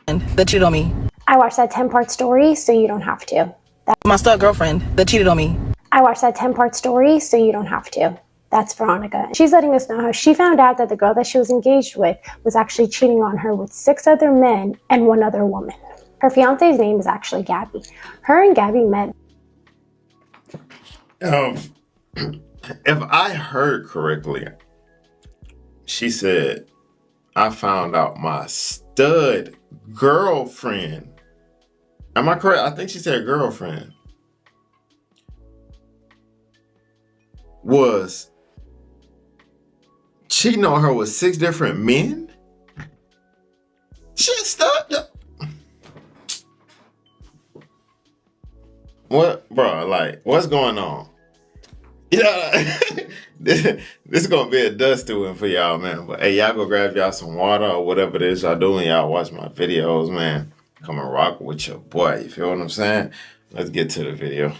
that cheated on me. I watched that 10-part story so you don't have to. My stud girlfriend that cheated on me. I watched that 10-part story so you don't have to. That's Veronica. She's letting us know how she found out that the girl that she was engaged with was actually cheating on her with 6 other men and 1 other woman. Her fiance's name is actually Gabby. Her and Gabby met. If I heard correctly, she said, I found out my stud girlfriend. Am I correct? I think she said girlfriend. Was cheating on her with 6 different men? She a stud. What, bro? Like, what's going on? Yeah, this is gonna be a dusty one for y'all, man. But hey, y'all go grab y'all some water or whatever it is y'all do when y'all watch my videos, man. Come and rock with your boy. You feel what I'm saying? Let's get to the video.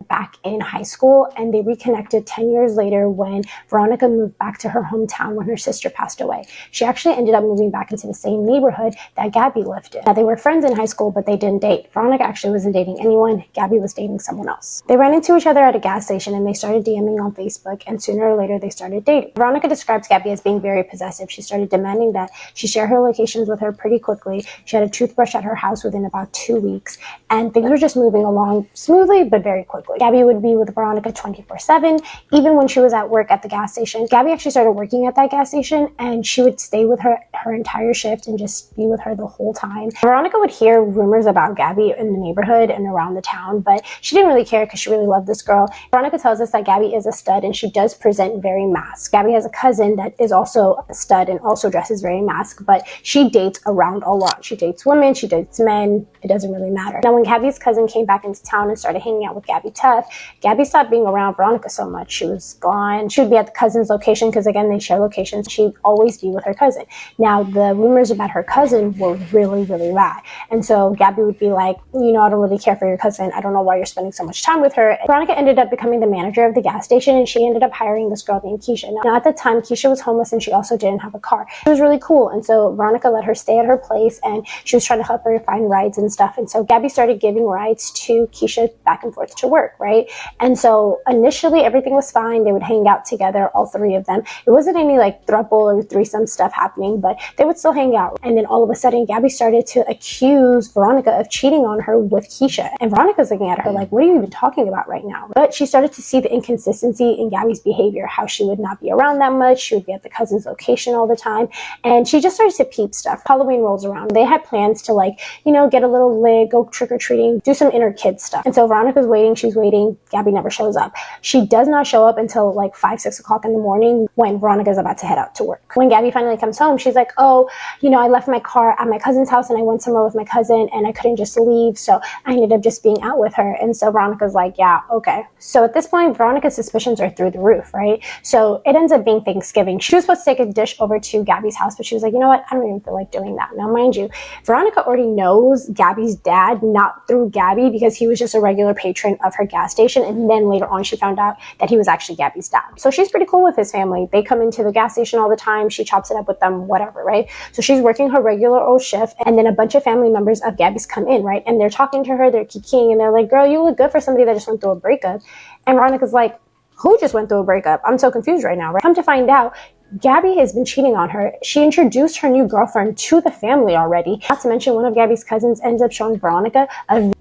Back in high school, and they reconnected 10 years later when Veronica moved back to her hometown when her sister passed away. She actually ended up moving back into the same neighborhood that Gabby lived in. Now, they were friends in high school, but they didn't date. Veronica actually wasn't dating anyone. Gabby was dating someone else. They ran into each other at a gas station and they started DMing on Facebook, and sooner or later they started dating. Veronica describes Gabby as being very possessive. She started demanding that she share her locations with her pretty quickly. She had a toothbrush at her house within about 2 weeks, and things were just moving along smoothly but very quickly. Gabby would be with Veronica 24/7, even when she was at work at the gas station. Gabby actually started working at that gas station, and she would stay with her entire shift and just be with her the whole time. Veronica would hear rumors about Gabby in the neighborhood and around the town, but she didn't really care because she really loved this girl. Veronica tells us that Gabby is a stud and she does present very masked. Gabby has a cousin that is also a stud and also dresses very masked, but she dates around a lot. She dates women, she dates men, it doesn't really matter. Now, when Gabby's cousin came back into town and started hanging out with Gabby Tough, Gabby stopped being around Veronica so much. She was gone. She would be at the cousin's location because, again, they share locations. She'd always be with her cousin. Now, the rumors about her cousin were really, really bad. And so Gabby would be like, you know, I don't really care for your cousin. I don't know why you're spending so much time with her. Veronica ended up becoming the manager of the gas station, and she ended up hiring this girl named Keisha. Now, at the time, Keisha was homeless and she also didn't have a car. She was really cool. And so Veronica let her stay at her place, and she was trying to help her find rides and stuff. And so Gabby started giving rides to Keisha back and forth to work, right? And so initially everything was fine. They would hang out together, all 3 of them. It wasn't any like throuple or threesome stuff happening, but they would still hang out. And then all of a sudden, Gabby started to accuse Veronica of cheating on her with Keisha. And Veronica's looking at her like, what are you even talking about right now? But she started to see the inconsistency in Gabby's behavior, how she would not be around that much. She would be at the cousin's location all the time. And she just started to peep stuff. Halloween rolls around. They had plans to, like, you know, get a little lit, go trick-or-treating, do some inner kid stuff. And so Veronica's waiting. She's waiting. Gabby never shows up. She does not show up until like 5-6 o'clock in the morning when Veronica's about to head out to work. When Gabby finally comes home, she's like, oh, you know, I left my car at my cousin's house and I went somewhere with my cousin and I couldn't just leave, so I ended up just being out with her. And so Veronica's like, yeah, okay. So at this point, Veronica's suspicions are through the roof, right? So it ends up being Thanksgiving. She was supposed to take a dish over to Gabby's house, but she was like, you know what? I don't even feel like doing that. Now, mind you, Veronica already knows Gabby's dad, not through Gabby, because he was just a regular patron of her gas station. And then later on, she found out that he was actually Gabby's dad. So she's pretty cool with his family. They come into the gas station all the time. She chops it up with them, whatever, right? So she's working her regular old shift, and then a bunch of family members of Gabby's come in, right? And they're talking to her, they're kikiing, and they're like, girl, you look good for somebody that just went through a breakup. And Veronica's like, who just went through a breakup? I'm so confused right now, right? Come to find out, Gabby has been cheating on her. She introduced her new girlfriend to the family already. Not to mention, one of Gabby's cousins ends up showing Veronica a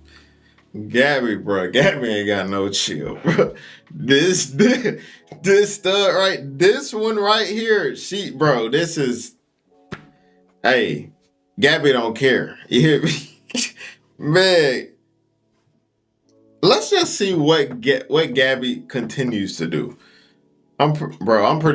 Gabby, bro. Gabby ain't got no chill, bro. This stud right, this one right here, bro, this is, hey, Gabby don't care. You hear me? Man, let's just see what Gabby continues to do. I'm pretty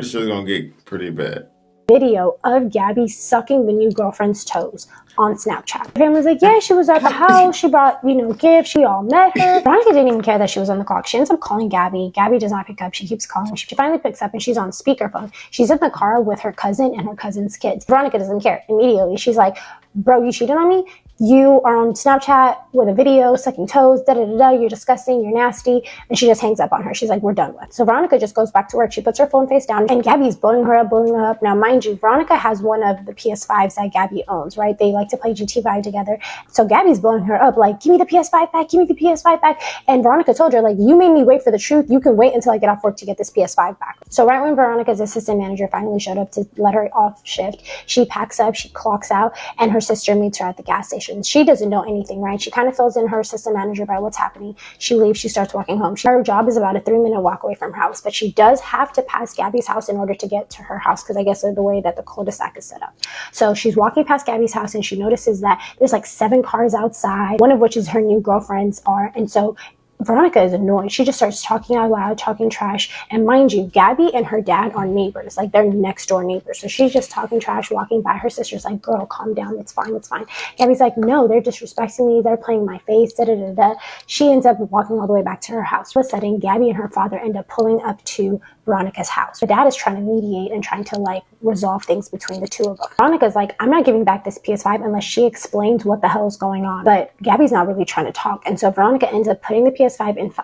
sure it's gonna get pretty bad. video of Gabby sucking the new girlfriend's toes on Snapchat. The family's like, yeah, she was at the house. She brought, gifts. She all met her. Veronica didn't even care that she was on the clock. She ends up calling Gabby. Gabby does not pick up. She keeps calling. She finally picks up and she's on speakerphone. She's in the car with her cousin and her cousin's kids. Veronica doesn't care. Immediately, she's like, bro, you cheated on me? You are on Snapchat with a video sucking toes, you're disgusting, you're nasty. And she just hangs up on her. She's like, we're done with. So Veronica just goes back to work. She puts her phone face down, and Gabby's blowing her up. Now, mind you, Veronica has one of the PS5s that Gabby owns, right? They like to play GT5 together. So Gabby's blowing her up like, give me the PS5 back, give me the PS5 back. And Veronica told her, like, you made me wait for the truth. You can wait until I get off work to get this PS5 back. So right when Veronica's assistant manager finally showed up to let her off shift, she packs up, she clocks out, and her sister meets her at the gas station. She doesn't know anything, right? She kind of fills in her assistant manager by what's happening. She leaves, she starts walking home. Her job is about a 3-minute walk away from her house, but she does have to pass Gabby's house in order to get to her house, because I guess of the way that the cul-de-sac is set up. So she's walking past Gabby's house, and she notices that there's like 7 cars outside, one of which is her new girlfriend's are. And so Veronica is annoyed. She just starts talking out loud, talking trash. And mind you, Gabby and her dad are neighbors, like they're next door neighbors. So she's just talking trash, walking by. Her sister's like, girl, calm down. It's fine. It's fine. Gabby's like, no, they're disrespecting me. They're playing my face. She ends up walking all the way back to her house. All of a sudden, Gabby and her father end up pulling up to Veronica's house. Her dad is trying to mediate and trying to like resolve things between the two of them. Veronica's like, I'm not giving back this PS5 unless she explains what the hell is going on. But Gabby's not really trying to talk. And so Veronica ends up putting the PS5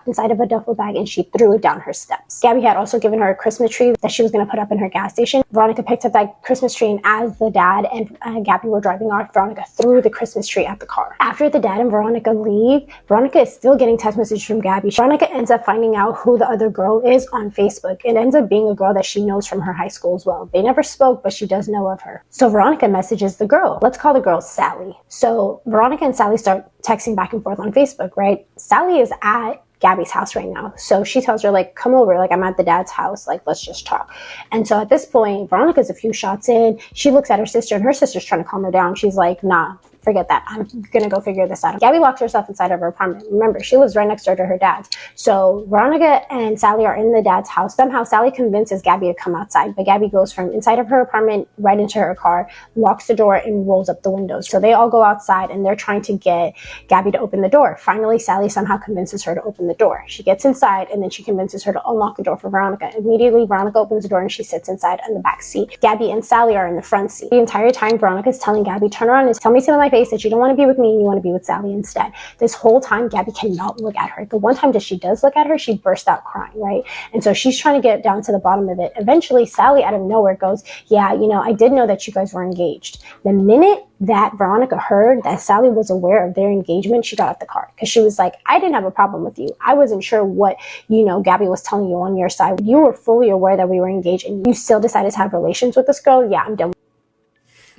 inside of a duffel bag, and she threw it down her steps. Gabby had also given her a Christmas tree that she was going to put up in her gas station. Veronica picked up that Christmas tree, and as the dad and Gabby were driving off, Veronica threw the Christmas tree at the car. After the dad and Veronica leave, Veronica is still getting text messages from Gabby. Veronica ends up finding out who the other girl is on Facebook. It ends up being a girl that she knows from her high school as well. They never spoke, but she does know of her. So Veronica messages the girl. Let's call the girl Sally. So Veronica and Sally start texting back and forth on Facebook, right? Sally is at Gabby's house right now. So she tells her, like, come over, like, I'm at the dad's house, like, let's just talk. And so at this point, Veronica's a few shots in. She looks at her sister, and her sister's trying to calm her down. She's like, nah, forget that. I'm gonna go figure this out. Gabby locks herself inside of her apartment. Remember, she lives right next door to her dad's. So Veronica and Sally are in the dad's house. Somehow Sally convinces Gabby to come outside, but Gabby goes from inside of her apartment right into her car, locks the door, and rolls up the windows. So they all go outside, and they're trying to get Gabby to open the door. Finally, Sally somehow convinces her to open the door. She gets inside, and then she convinces her to unlock the door for Veronica. Immediately, Veronica opens the door, and she sits inside in the back seat. Gabby and Sally are in the front seat. The entire time, Veronica's telling Gabby, turn around and tell me something like face that you don't want to be with me and you want to be with Sally instead. This whole time, Gabby cannot look at her. The one time that she does look at her, she bursts out crying, right? And so she's trying to get down to the bottom of it. Eventually, Sally out of nowhere goes, yeah, you know, I did know that you guys were engaged. The minute that Veronica heard that Sally was aware of their engagement, she got out the car, because she was like, I didn't have a problem with you. I wasn't sure what, you know, Gabby was telling you on your side. You were fully aware that we were engaged, and you still decided to have relations with this girl. Yeah, I'm done.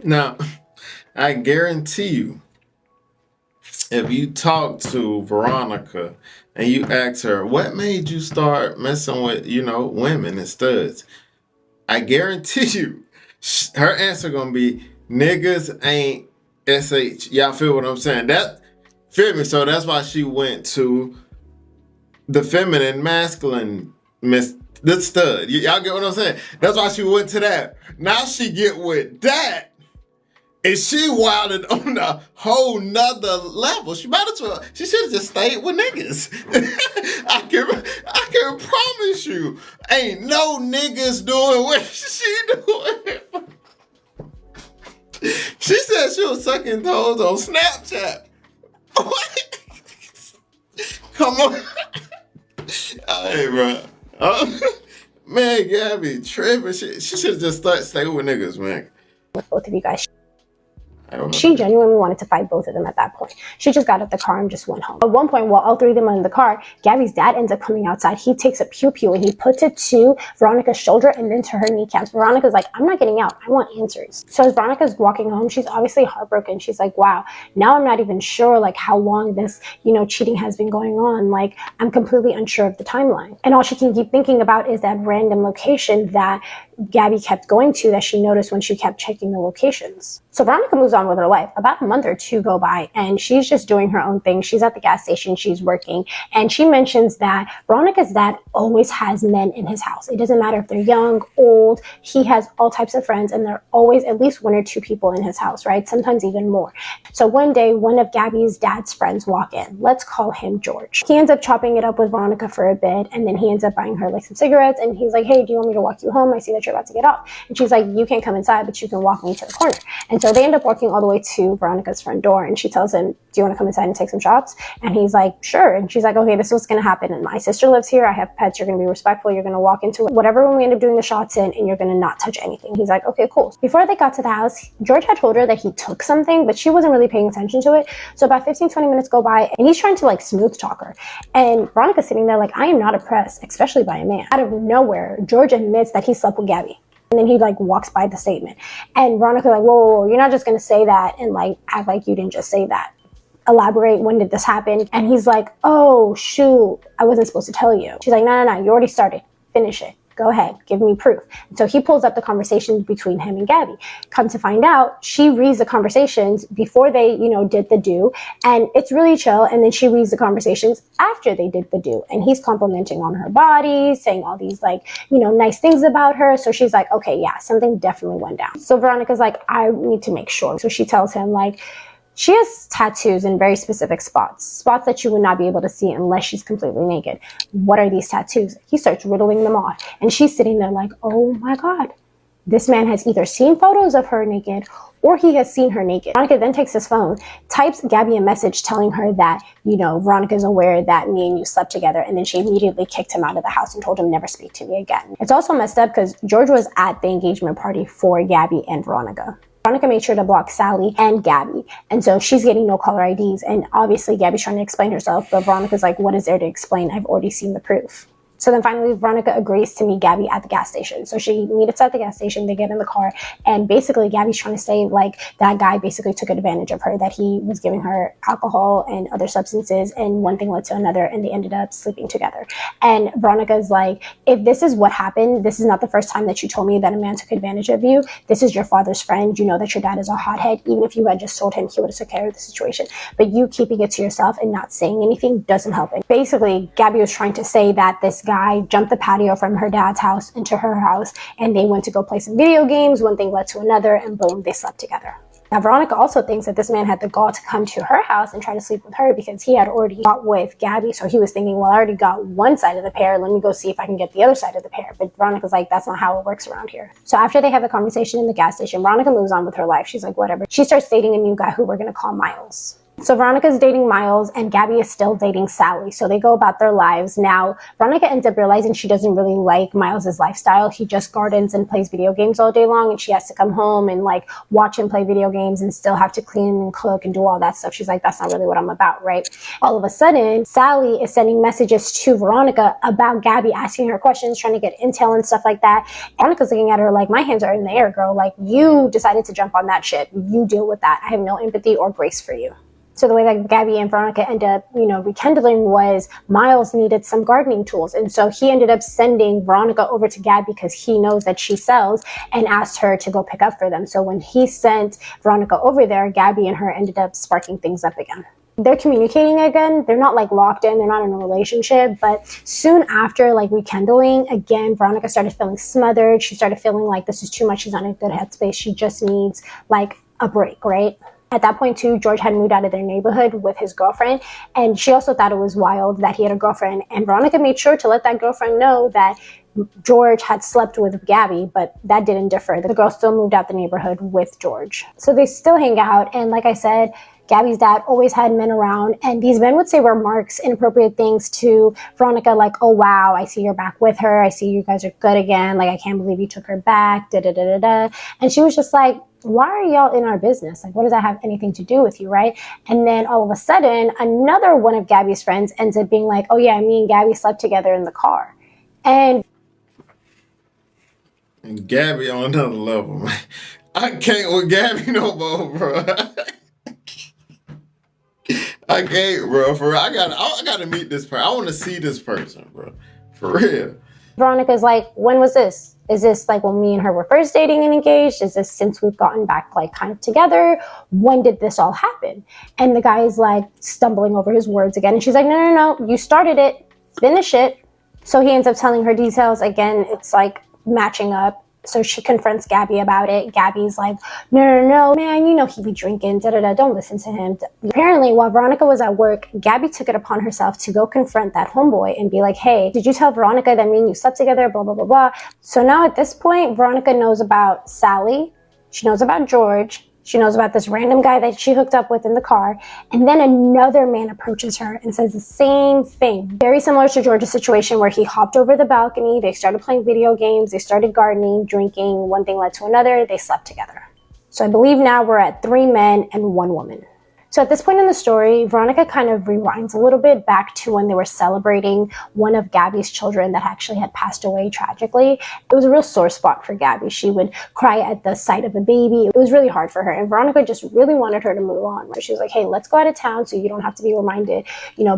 Now, I guarantee you, if you talk to Veronica and you ask her, what made you start messing with, you know, women and studs? I guarantee you, her answer gonna be, niggas ain't SH. Y'all feel what I'm saying? Feel me? So that's why she went to the feminine, masculine, the stud. Y'all get what I'm saying? That's why she went to that. Now she get with that. And she wilded on a whole nother level. She might as well. She should have just stayed with niggas. I can promise you, ain't no niggas doing what she doing. She said she was sucking toes on Snapchat. What? Come on. Hey, bro. Man, Gabby tripping. She should just stay with niggas, man. With both of you guys. She genuinely wanted to fight both of them at that point. She just got out the car and just went home. At one point, while all three of them are in the car, Gabby's dad ends up coming outside. He takes a pew-pew and he puts it to Veronica's shoulder and then to her kneecaps. Veronica's like, I'm not getting out. I want answers. So as Veronica's walking home, she's obviously heartbroken. She's like, wow, now I'm not even sure like how long this, you know, cheating has been going on. Like, I'm completely unsure of the timeline. And all she can keep thinking about is that random location that Gabby kept going to that she noticed when she kept checking the locations. So Veronica moves on with her life. About a month or two go by, and she's just doing her own thing. She's at the gas station, she's working, and she mentions that Veronica's dad always has men in his house. It doesn't matter if they're young, old, he has all types of friends, and there are always at least 1 or 2 people in his house, right? Sometimes even more. So one day, one of Gabby's dad's friends walk in. Let's call him George. He ends up chopping it up with Veronica for a bit, and then he ends up buying her like some cigarettes, and he's like, hey, do you want me to walk you home? I see that you're about to get off. And she's like, you can't come inside, but you can walk me to the corner. And And so they end up walking all the way to Veronica's front door, and she tells him, do you want to come inside and take some shots? And he's like, sure. And she's like, okay, this is what's going to happen. And my sister lives here. I have pets. You're going to be respectful. You're going to walk into whatever room we end up doing the shots in, and you're going to not touch anything. He's like, okay, cool. Before they got to the house, George had told her that he took something, but she wasn't really paying attention to it. So about 15-20 minutes go by, and he's trying to like smooth talk her. And Veronica's sitting there like, I am not impressed, especially by a man. Out of nowhere, George admits that he slept with Gabby. And then he like walks by the statement. And Veronica's like, whoa, you're not just going to say that and like act like you didn't just say that. Elaborate, when did this happen? And he's like, oh shoot, I wasn't supposed to tell you. She's like, no, you already started. Finish it. Go ahead, give me proof. And so he pulls up the conversations between him and Gabby. Come to find out, she reads the conversations before they, did the do, and it's really chill. And then she reads the conversations after they did the do, and he's complimenting on her body, saying all these like, nice things about her. So she's like, okay, yeah, something definitely went down. So Veronica's like, I need to make sure. So she tells him like, she has tattoos in very specific spots that you would not be able to see unless she's completely naked. What are these tattoos? He starts riddling them off, and she's sitting there like, oh my God, this man has either seen photos of her naked or he has seen her naked. Veronica then takes his phone, types Gabby a message telling her that, Veronica's aware that me and you slept together, and then she immediately kicked him out of the house and told him never speak to me again. It's also messed up because George was at the engagement party for Gabby and Veronica. Veronica made sure to block Sally and Gabby. And so she's getting no caller IDs. And obviously Gabby's trying to explain herself, but Veronica's like, what is there to explain? I've already seen the proof. So then finally, Veronica agrees to meet Gabby at the gas station. So she meets at the gas station, they get in the car, and basically Gabby's trying to say like that guy basically took advantage of her, that he was giving her alcohol and other substances, and one thing led to another, and they ended up sleeping together. And Veronica's like, if this is what happened, this is not the first time that you told me that a man took advantage of you. This is your father's friend. You know that your dad is a hothead. Even if you had just told him, he would have took care of the situation. But you keeping it to yourself and not saying anything doesn't help it. Basically, Gabby was trying to say that this guy jumped the patio from her dad's house into her house, and they went to go play some video games. One thing led to another, and boom, they slept together. Now, Veronica also thinks that this man had the gall to come to her house and try to sleep with her because he had already got with Gabby. So he was thinking, well, I already got one side of the pair. Let me go see if I can get the other side of the pair. But Veronica's like, that's not how it works around here. So after they have a conversation in the gas station, Veronica moves on with her life. She's like, whatever. She starts dating a new guy who we're going to call Miles. So Veronica's dating Miles, and Gabby is still dating Sally. So they go about their lives. Now, Veronica ends up realizing she doesn't really like Miles's lifestyle. He just gardens and plays video games all day long, and she has to come home and like watch him play video games and still have to clean and cook and do all that stuff. She's like, that's not really what I'm about, right? All of a sudden, Sally is sending messages to Veronica about Gabby, asking her questions, trying to get intel and stuff like that. Veronica's looking at her like, my hands are in the air, girl. Like, you decided to jump on that shit. You deal with that. I have no empathy or grace for you. So the way that Gabby and Veronica ended up, rekindling was Miles needed some gardening tools. And so he ended up sending Veronica over to Gabby because he knows that she sells, and asked her to go pick up for them. So when he sent Veronica over there, Gabby and her ended up sparking things up again. They're communicating again. They're not like locked in. They're not in a relationship. But soon after like rekindling, again, Veronica started feeling smothered. She started feeling like this is too much. She's not in a good headspace. She just needs like a break, right? At that point, too, George had moved out of their neighborhood with his girlfriend, and she also thought it was wild that he had a girlfriend. And Veronica made sure to let that girlfriend know that George had slept with Gabby, but that didn't differ. The girl still moved out the neighborhood with George. So they still hang out, and like I said, Gabby's dad always had men around, and these men would say remarks, inappropriate things to Veronica, like, oh wow, I see you're back with her, I see you guys are good again, like I can't believe you took her back, da da da da da. And she was just like, why are y'all in our business? Like, what does that have anything to do with you, right? And then all of a sudden, another one of Gabby's friends ends up being like, oh yeah, me and Gabby slept together in the car. And Gabby on another level, man. I can't with Gabby no more, bro. I can't, bro. For real. I gotta meet this person. I want to see this person, bro. For real. Veronica's like, when was this? Is this like when me and her were first dating and engaged? Is this since we've gotten back like kind of together? When did this all happen? And the guy is like stumbling over his words again. And she's like, no, you started it. Finish it. So he ends up telling her details. Again, it's like matching up. So she confronts Gabby about it. Gabby's like, no, man, you know he be drinking, da-da-da, don't listen to him. Apparently, while Veronica was at work, Gabby took it upon herself to go confront that homeboy and be like, hey, did you tell Veronica that me and you slept together, blah, blah, blah, blah. So now at this point, Veronica knows about Sally. She knows about George. She knows about this random guy that she hooked up with in the car. And then another man approaches her and says the same thing. Very similar to George's situation where he hopped over the balcony. They started playing video games. They started gardening, drinking. One thing led to another. They slept together. So I believe now we're at 3 men and 1 woman. So at this point in the story, Veronica kind of rewinds a little bit back to when they were celebrating one of Gabby's children that actually had passed away tragically. It was a real sore spot for Gabby. She would cry at the sight of a baby. It was really hard for her. And Veronica just really wanted her to move on. She was like, hey, let's go out of town so you don't have to be reminded,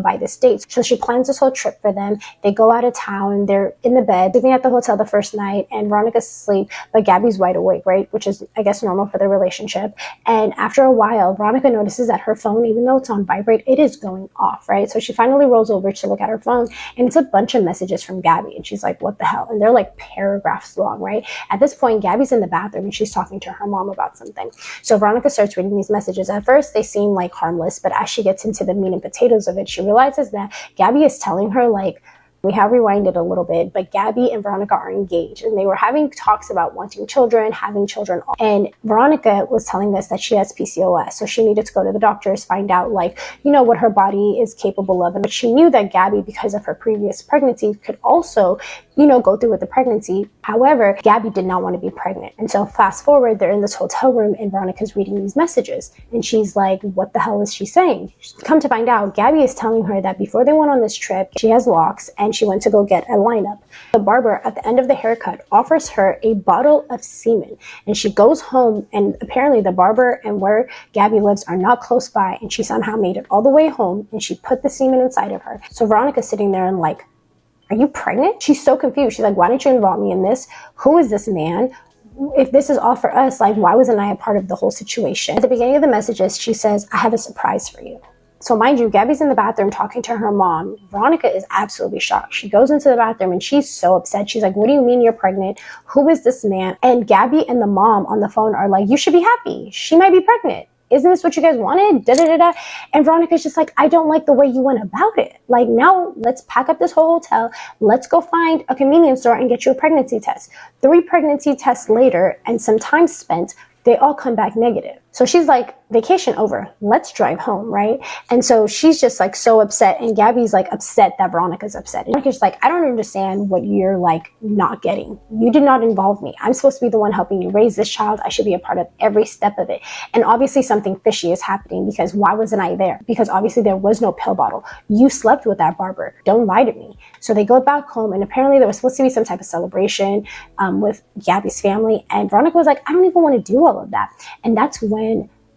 by this date. So she plans this whole trip for them. They go out of town. They're in the bed, living at the hotel the first night, and Veronica's asleep, but Gabby's wide awake, right? Which is, I guess, normal for their relationship. And after a while, Veronica notices that her phone, even though it's on vibrate, it is going off, right? So she finally rolls over to look at her phone, and it's a bunch of messages from Gabby, and she's like, what the hell? And they're like paragraphs long, right? At this point, Gabby's in the bathroom and she's talking to her mom about something. So Veronica starts reading these messages. At first, they seem like harmless, but as she gets into the meat and potatoes of it, she realizes that Gabby is telling her, like, we have rewinded a little bit, but Gabby and Veronica are engaged, and they were having talks about wanting children, having children. And Veronica was telling us that she has PCOS, so she needed to go to the doctors, find out, what her body is capable of. But she knew that Gabby, because of her previous pregnancy, could also, go through with the pregnancy. However, Gabby did not want to be pregnant. And so fast forward, they're in this hotel room and Veronica's reading these messages. And she's like, what the hell is she saying? Come to find out, Gabby is telling her that before they went on this trip, she has locks and she went to go get a lineup. The barber at the end of the haircut offers her a bottle of semen. And she goes home, and apparently the barber and where Gabby lives are not close by. And she somehow made it all the way home and she put the semen inside of her. So Veronica's sitting there and like, are you pregnant? She's so confused. She's like, why didn't you involve me in this? Who is this man? If this is all for us, like, why wasn't I a part of the whole situation? At the beginning of the messages, she says, I have a surprise for you. So mind you, Gabby's in the bathroom talking to her mom. Veronica is absolutely shocked. She goes into the bathroom and she's so upset. She's like, what do you mean you're pregnant? Who is this man? And Gabby and the mom on the phone are like, you should be happy. She might be pregnant. Isn't this what you guys wanted? Da, da, da, da. And Veronica's just like, I don't like the way you went about it. Like, now let's pack up this whole hotel. Let's go find a convenience store and get you a pregnancy test. 3 pregnancy tests later and some time spent, they all come back negative. So she's like, vacation over, let's drive home, right? And so she's just like so upset, and Gabby's like upset that Veronica's upset. And Veronica's like, I don't understand what you're like not getting. You did not involve me. I'm supposed to be the one helping you raise this child. I should be a part of every step of it. And obviously something fishy is happening, because why wasn't I there? Because obviously there was no pill bottle. You slept with that barber. Don't lie to me. So they go back home, and apparently there was supposed to be some type of celebration with Gabby's family. And Veronica was like, I don't even want to do all of that. And that's when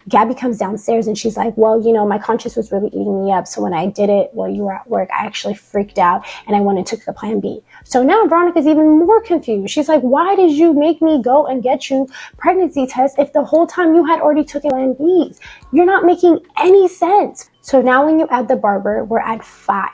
Gabby comes downstairs and she's like, well, my conscience was really eating me up. So when I did it while you were at work, I actually freaked out and I went and took the plan B. So now Veronica's even more confused. She's like, why did you make me go and get you pregnancy tests if the whole time you had already taken plan Bs? You're not making any sense. So now when you add the barber, we're at 5,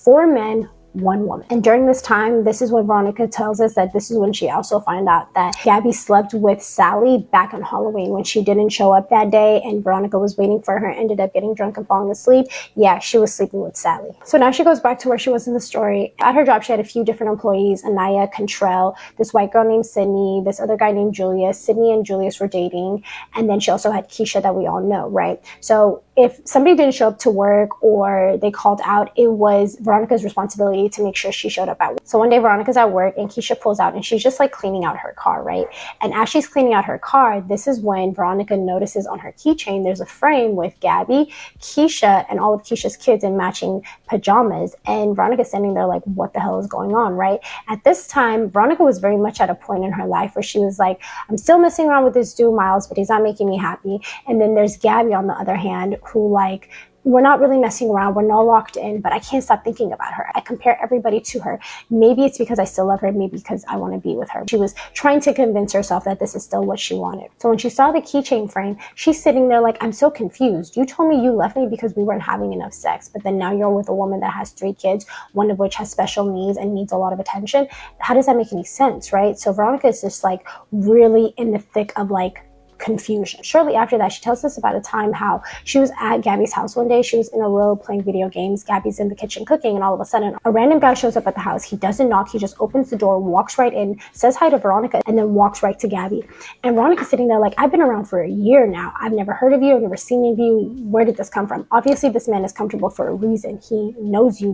4 men, 1 woman. And during this time, this is when Veronica tells us that this is when she also found out that Gabby slept with Sally back on Halloween when she didn't show up that day and Veronica was waiting for her, ended up getting drunk and falling asleep. Yeah, she was sleeping with Sally. So now she goes back to where she was in the story. At her job, she had a few different employees: Anaya, Contrell, this white girl named Sydney, this other guy named Julius. Sydney and Julius were dating. And then she also had Keisha that we all know, right? So if somebody didn't show up to work or they called out, it was Veronica's responsibility to make sure she showed up at work. So one day Veronica's at work and Keisha pulls out and she's just like cleaning out her car, right? And as she's cleaning out her car, this is when Veronica notices on her keychain there's a frame with Gabby, Keisha, and all of Keisha's kids in matching pajamas. And Veronica's standing there like, what the hell is going on, right? At this time, Veronica was very much at a point in her life where she was like, I'm still messing around with this dude Miles, but he's not making me happy. And then there's Gabby on the other hand, who like, we're not really messing around. We're not locked in, but I can't stop thinking about her. I compare everybody to her. Maybe it's because I still love her. Maybe because I want to be with her. She was trying to convince herself that this is still what she wanted. So when she saw the keychain frame, she's sitting there like, I'm so confused. You told me you left me because we weren't having enough sex, but then now you're with a woman that has 3 kids, one of which has special needs and needs a lot of attention. How does that make any sense, right? So Veronica is just like really in the thick of like, confusion. Shortly after that, she tells us about a time how she was at Gabby's house one day. She was in a row playing video games. Gabby's in the kitchen cooking, and all of a sudden, a random guy shows up at the house. He doesn't knock. He just opens the door, walks right in, says hi to Veronica, and then walks right to Gabby. And Veronica's sitting there like, I've been around for a year now. I've never heard of you. I've never seen any of you. Where did this come from? Obviously, this man is comfortable for a reason. He knows you.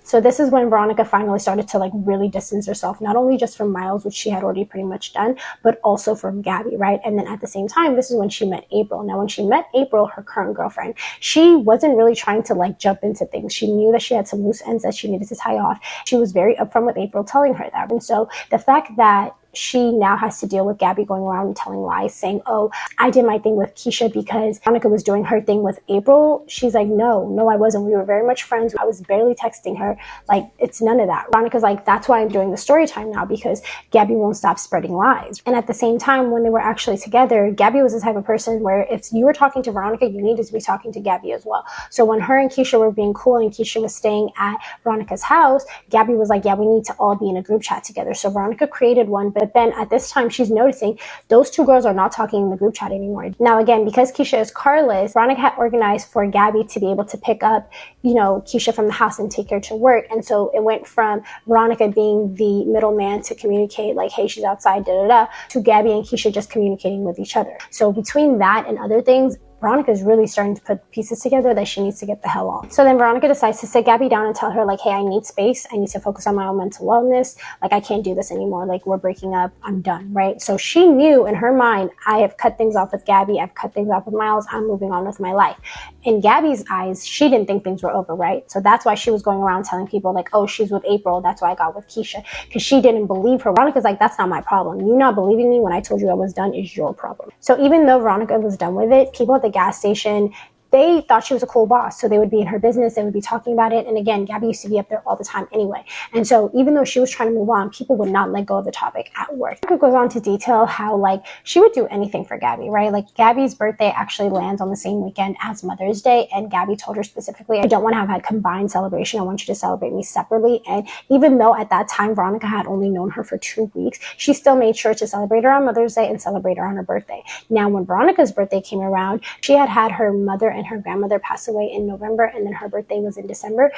So this is when Veronica finally started to like really distance herself, not only just from Miles, which she had already pretty much done, but also from Gabby, right? And then at the same time, this is when she met April. Now, when she met April, her current girlfriend, she wasn't really trying to like jump into things. She knew that she had some loose ends that she needed to tie off. She was very upfront with April, telling her that. And so the fact that she now has to deal with Gabby going around and telling lies, saying, oh, I did my thing with Keisha because Veronica was doing her thing with April. She's like, no, I wasn't. We were very much friends. I was barely texting her. Like, it's none of that. Veronica's like, that's why I'm doing the story time now, because Gabby won't stop spreading lies. And at the same time, when they were actually together, Gabby was the type of person where if you were talking to Veronica, you needed to be talking to Gabby as well. So when her and Keisha were being cool and Keisha was staying at Veronica's house, Gabby was like, yeah, we need to all be in a group chat together. So Veronica created one, but then at this time, she's noticing those two girls are not talking in the group chat anymore. Now, again, because Keisha is carless, Veronica had organized for Gabby to be able to pick up, Keisha from the house and take her to work. And so it went from Veronica being the middleman to communicate like, hey, she's outside, to Gabby and Keisha just communicating with each other. So between that and other things, Veronica is really starting to put pieces together that she needs to get the hell off. So then Veronica decides to sit Gabby down and tell her like, hey, I need space. I need to focus on my own mental wellness. Like, I can't do this anymore. Like, we're breaking up. I'm done, right? So she knew in her mind, I have cut things off with Gabby. I've cut things off with Miles. I'm moving on with my life. In Gabby's eyes, she didn't think things were over, right? So that's why she was going around telling people like, oh, she's with April. That's why I got with Keisha, because she didn't believe her. Veronica's like, that's not my problem. You not believing me when I told you I was done is your problem. So even though Veronica was done with it, people at the gas station, they thought she was a cool boss. So they would be in her business. They would be talking about it. And again, Gabby used to be up there all the time anyway. And so even though she was trying to move on, people would not let go of the topic at work. It goes on to detail how like she would do anything for Gabby, right? Like Gabby's birthday actually lands on the same weekend as Mother's Day. And Gabby told her specifically, I don't want to have had combined celebration. I want you to celebrate me separately. And even though at that time, Veronica had only known her for 2 weeks, she still made sure to celebrate her on Mother's Day and celebrate her on her birthday. Now, when Veronica's birthday came around, she had her mother and her grandmother passed away in November, and then her birthday was in December.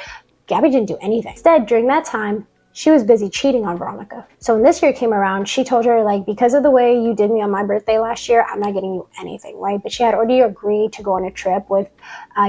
Gabby didn't do anything. Instead, during that time, she was busy cheating on Veronica. So when this year came around, she told her, like, because of the way you did me on my birthday last year, I'm not getting you anything, right? But she had already agreed to go on a trip with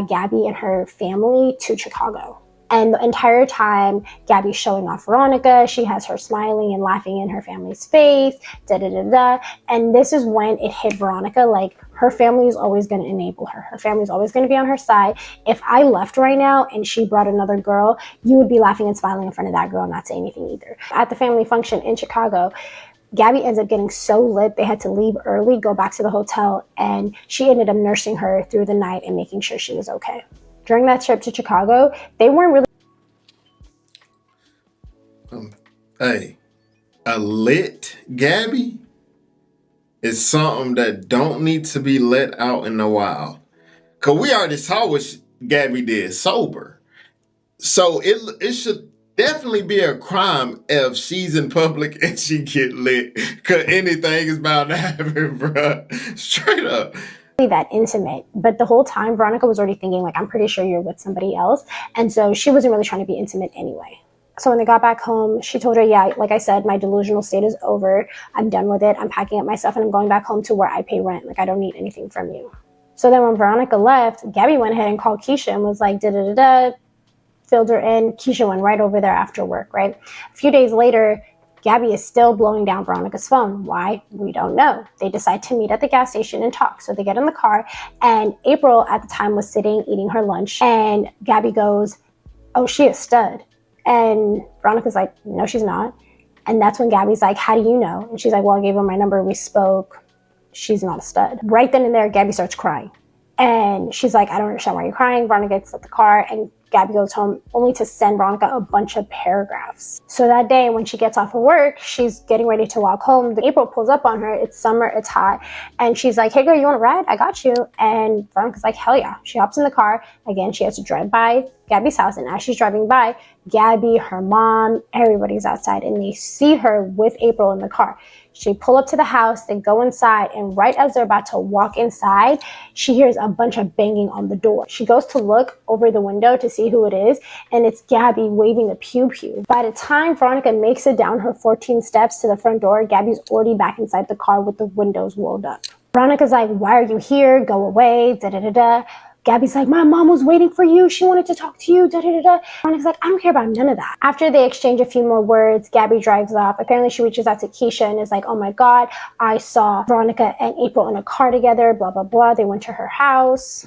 Gabby and her family to Chicago. And the entire time, Gabby's showing off Veronica. She has her smiling and laughing in her family's face, And this is when it hit Veronica, like, her family is always going to enable her. Her family is always going to be on her side. If I left right now and she brought another girl, you would be laughing and smiling in front of that girl and not say anything either. At the family function in Chicago, Gabby ends up getting so lit, they had to leave early, go back to the hotel, and she ended up nursing her through the night and making sure she was okay. During that trip to Chicago, they weren't really... Hey, a lit Gabby is something that don't need to be let out in the wild. Because we already saw what Gabby did sober. So it should definitely be a crime if she's in public and she get lit. Because anything is bound to happen, bro. Straight up. That intimate, but the whole time Veronica was already thinking like, I'm pretty sure you're with somebody else, and so she wasn't really trying to be intimate anyway. So when they got back home, she told her, yeah, like I said, my delusional state is over. I'm done with it. I'm packing up my stuff and I'm going back home to where I pay rent. Like, I don't need anything from you. So then when Veronica left, Gabby went ahead and called Keisha and was like, filled her in. Keisha went right over there after work, right? A few days later, Gabby is still blowing down Veronica's phone. Why? We don't know. They decide to meet at the gas station and talk. So they get in the car, and April at the time was sitting eating her lunch, and Gabby goes, oh, she is stud. And Veronica's like, no, she's not. And that's when Gabby's like, how do you know? And she's like, well, I gave her my number. We spoke. She's not a stud. Right then and there, Gabby starts crying. And she's like, I don't understand why you're crying. Veronica gets at the car, and Gabby goes home only to send Veronica a bunch of paragraphs. So that day when she gets off of work, she's getting ready to walk home. April pulls up on her. It's summer, it's hot. And she's like, hey girl, you want to ride? I got you. And Veronica's like, hell yeah. She hops in the car. Again, she has to drive by Gabby's house, and as she's driving by, Gabby, her mom, everybody's outside, and they see her with April in the car. She pull up to the house, they go inside, and right as they're about to walk inside, she hears a bunch of banging on the door. She goes to look over the window to see who it is, and it's Gabby waving a pew-pew. By the time Veronica makes it down her 14 steps to the front door, Gabby's already back inside the car with the windows rolled up. Veronica's like, why are you here? Go away, da-da-da-da. Gabby's like, my mom was waiting for you. She wanted to talk to you, da-da-da-da. Veronica's like, I don't care about none of that. After they exchange a few more words, Gabby drives off. Apparently, she reaches out to Keisha and is like, oh my God, I saw Veronica and April in a car together, blah, blah, blah. They went to her house.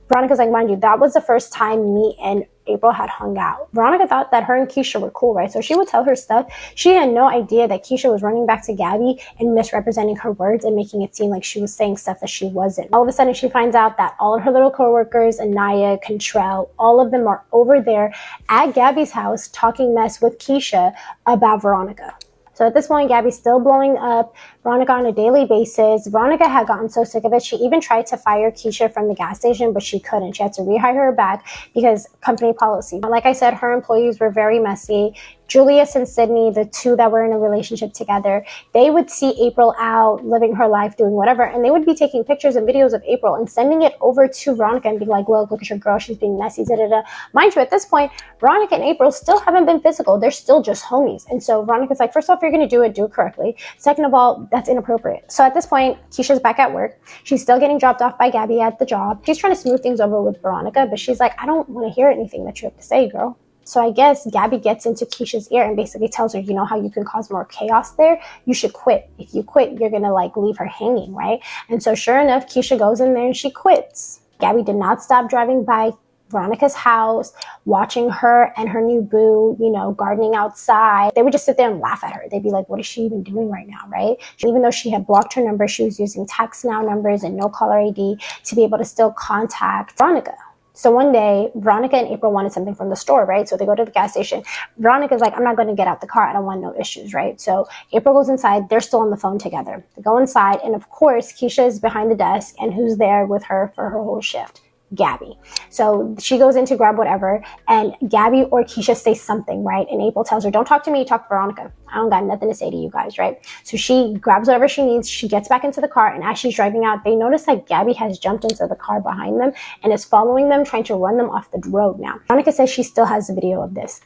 Veronica's like, mind you, that was the first time me and April had hung out. Veronica thought that her and Keisha were cool, right? So she would tell her stuff. She had no idea that Keisha was running back to Gabby and misrepresenting her words and making it seem like she was saying stuff that she wasn't. All of a sudden, she finds out that all of her little coworkers, Anaya, Contrell, all of them are over there at Gabby's house talking mess with Keisha about Veronica. So at this point, Gabby's still blowing up Veronica on a daily basis. Veronica had gotten so sick of it, she even tried to fire Keisha from the gas station, but she couldn't. She had to rehire her back because company policy. Like I said, her employees were very messy. Julius and Sydney, the two that were in a relationship together, they would see April out living her life, doing whatever, and they would be taking pictures and videos of April and sending it over to Veronica and being like, look at your girl, she's being messy, da-da-da. Mind you, at this point, Veronica and April still haven't been physical. They're still just homies. And so Veronica's like, first off, if you're going to do it correctly. Second of all, that's inappropriate. So at this point, Keisha's back at work. She's still getting dropped off by Gabby at the job. She's trying to smooth things over with Veronica, but she's like, I don't want to hear anything that you have to say, girl. So I guess Gabby gets into Keisha's ear and basically tells her, you know how you can cause more chaos there? You should quit. If you quit, you're going to leave her hanging, right? And so sure enough, Keisha goes in there and she quits. Gabby did not stop driving by Veronica's house, watching her and her new boo, gardening outside. They would just sit there and laugh at her. They'd be like, what is she even doing right now, right? Even though she had blocked her number, she was using text now numbers and no caller ID to be able to still contact Veronica. So one day, Veronica and April wanted something from the store, right? So they go to the gas station. Veronica's like, I'm not going to get out the car. I don't want no issues, right? So April goes inside. They're still on the phone together. They go inside. And of course, Keisha is behind the desk. And who's there with her for her whole shift? Gabby. So she goes in to grab whatever, and Gabby or Keisha say something, right? And April tells her, don't talk to me, talk to Veronica. I don't got nothing to say to you guys, right? So she grabs whatever she needs. She gets back into the car, and as she's driving out, they notice that Gabby has jumped into the car behind them and is following them, trying to run them off the road now. Veronica says she still has the video of this.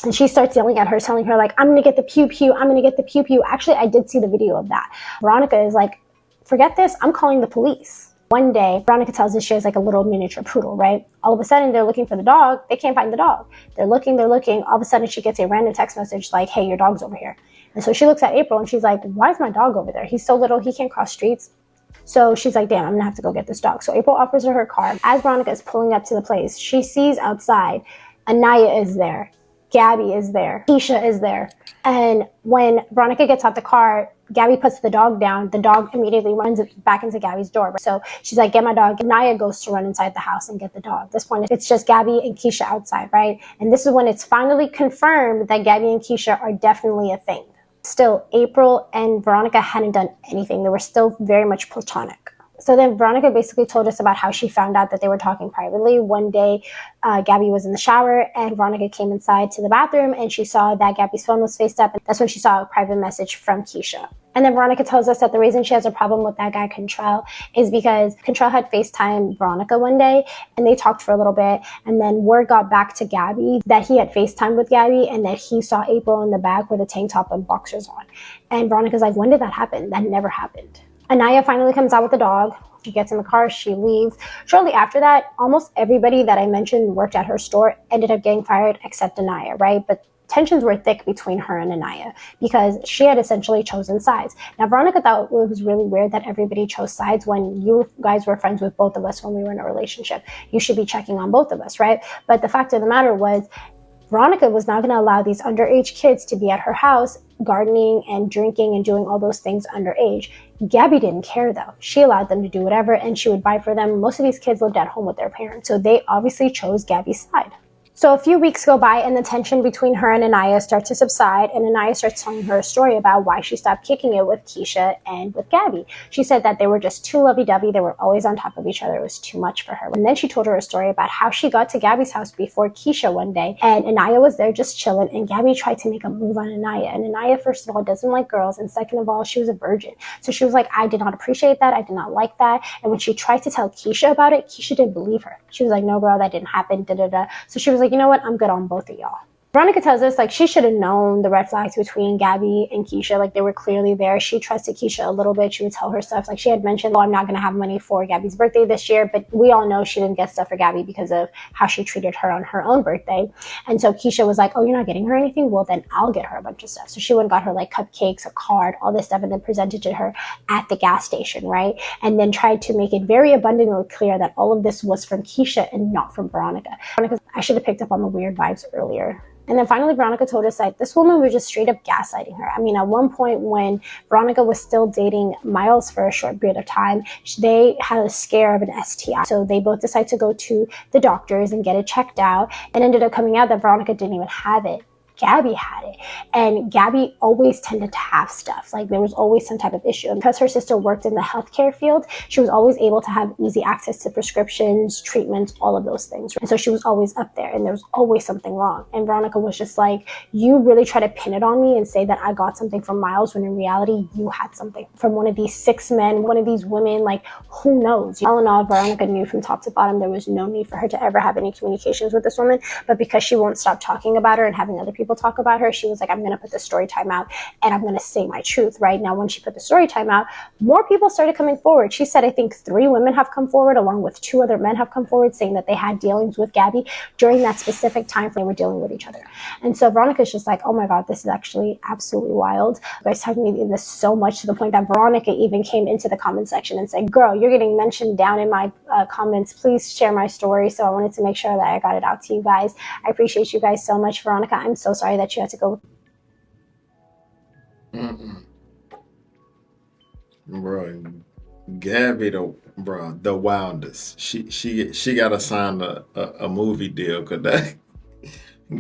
And she starts yelling at her, telling her, I'm going to get the pew-pew. I'm going to get the pew-pew. Actually, I did see the video of that. Veronica is like, forget this. I'm calling the police. One day, Veronica tells us she has a little miniature poodle, right? All of a sudden, they're looking for the dog. They can't find the dog. They're looking. All of a sudden, she gets a random text message like, hey, your dog's over here. And so she looks at April and she's like, why is my dog over there? He's so little, he can't cross streets. So she's like, damn, I'm gonna have to go get this dog. So April offers her car. As Veronica is pulling up to the place, she sees outside, Anaya is there. Gabby is there. Keisha is there. And when Veronica gets out the car, Gabby puts the dog down. The dog immediately runs back into Gabby's door. So she's like, get my dog. Naya goes to run inside the house and get the dog. At this point, it's just Gabby and Keisha outside, right? And this is when it's finally confirmed that Gabby and Keisha are definitely a thing. Still, April and Veronica hadn't done anything. They were still very much platonic. So then Veronica basically told us about how she found out that they were talking privately. One day, Gabby was in the shower and Veronica came inside to the bathroom and she saw that Gabby's phone was faced up. And that's when she saw a private message from Keisha. And then Veronica tells us that the reason she has a problem with that guy, Contrell, is because Contrell had FaceTimed Veronica one day and they talked for a little bit. And then word got back to Gabby that he had FaceTimed with Gabby and that he saw April in the back with a tank top and boxers on. And Veronica's like, when did that happen? That never happened. Anaya finally comes out with the dog. She gets in the car, she leaves. Shortly after that, almost everybody that I mentioned worked at her store ended up getting fired except Anaya, right? But tensions were thick between her and Anaya because she had essentially chosen sides. Now, Veronica thought it was really weird that everybody chose sides when you guys were friends with both of us when we were in a relationship. You should be checking on both of us, right? But the fact of the matter was, Veronica was not going to allow these underage kids to be at her house gardening and drinking and doing all those things underage. Gabby didn't care though. She allowed them to do whatever and she would buy for them. Most of these kids lived at home with their parents, so they obviously chose Gabby's side. So a few weeks go by and the tension between her and Anaya starts to subside, and Anaya starts telling her a story about why she stopped kicking it with Keisha and with Gabby. She said that they were just too lovey-dovey. They were always on top of each other. It was too much for her. And then she told her a story about how she got to Gabby's house before Keisha one day, and Anaya was there just chilling, and Gabby tried to make a move on Anaya. And Anaya, first of all, doesn't like girls, and second of all, she was a virgin. So she was like, I did not appreciate that. I did not like that. And when she tried to tell Keisha about it, Keisha didn't believe her. She was like, no, girl, that didn't happen, da-da-da. So she was like, you know what? I'm good on both of y'all. Veronica tells us, like, she should have known the red flags between Gabby and Keisha. Like, they were clearly there. She trusted Keisha a little bit. She would tell her stuff. Like, she had mentioned, oh, I'm not going to have money for Gabby's birthday this year. But we all know she didn't get stuff for Gabby because of how she treated her on her own birthday. And so Keisha was like, oh, you're not getting her anything? Well, then I'll get her a bunch of stuff. So she went and got her, like, cupcakes, a card, all this stuff, and then presented to her at the gas station, right? And then tried to make it very abundantly clear that all of this was from Keisha and not from Veronica. I should have picked up on the weird vibes earlier. And then finally, Veronica told us that this woman was just straight up gaslighting her. I mean, at one point when Veronica was still dating Miles for a short period of time, they had a scare of an STI. So they both decided to go to the doctors and get it checked out. It ended up coming out that Veronica didn't even have it. Gabby had it, and Gabby always tended to have stuff. Like, there was always some type of issue, and because her sister worked in the healthcare field, she was always able to have easy access to prescriptions, treatments, all of those things. And so she was always up there, and there was always something wrong. And Veronica was just like, you really try to pin it on me and say that I got something from Miles, when in reality you had something from one of these 6 men, one of these women. Like, who knows? All in all, Veronica knew from top to bottom there was no need for her to ever have any communications with this woman, but because she won't stop talking about her and having other people talk about her, she was like, I'm going to put the story time out and I'm going to say my truth. Right now, when she put the story time out, more people started coming forward. She said, I think 3 women have come forward, along with 2 other men have come forward, saying that they had dealings with Gabby during that specific time frame they were dealing with each other. And so Veronica's just like, oh my God, this is actually absolutely wild. You guys talking me this so much to the point that Veronica even came into the comment section and said, girl, you're getting mentioned down in my comments. Please share my story. So I wanted to make sure that I got it out to you guys. I appreciate you guys so much. Veronica, I'm so sorry that you had to go. Bro, Gabby, the wildest. She got to sign a movie deal, because that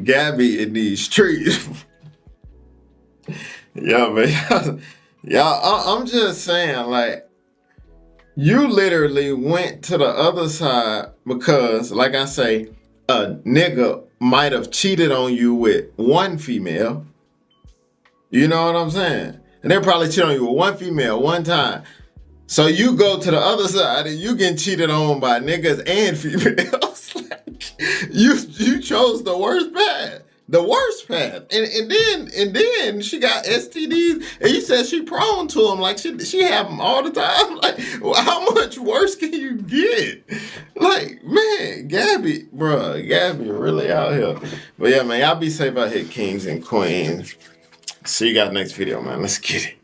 Gabby in these streets. Yo, man, y'all, I'm just saying, like, you literally went to the other side because, like I say, a nigga might have cheated on you with one female. You know what I'm saying? And they probably cheated on you with one female one time. So you go to the other side and you get cheated on by niggas and females. Like, you chose the worst path. The worst path. And then she got STDs, and you said she prone to them. Like, she have them all the time. Like, how much worse can you get? Like, man, Gabby really out here. But yeah, man, y'all be safe out here, kings and queens. See you guys next video, man. Let's get it.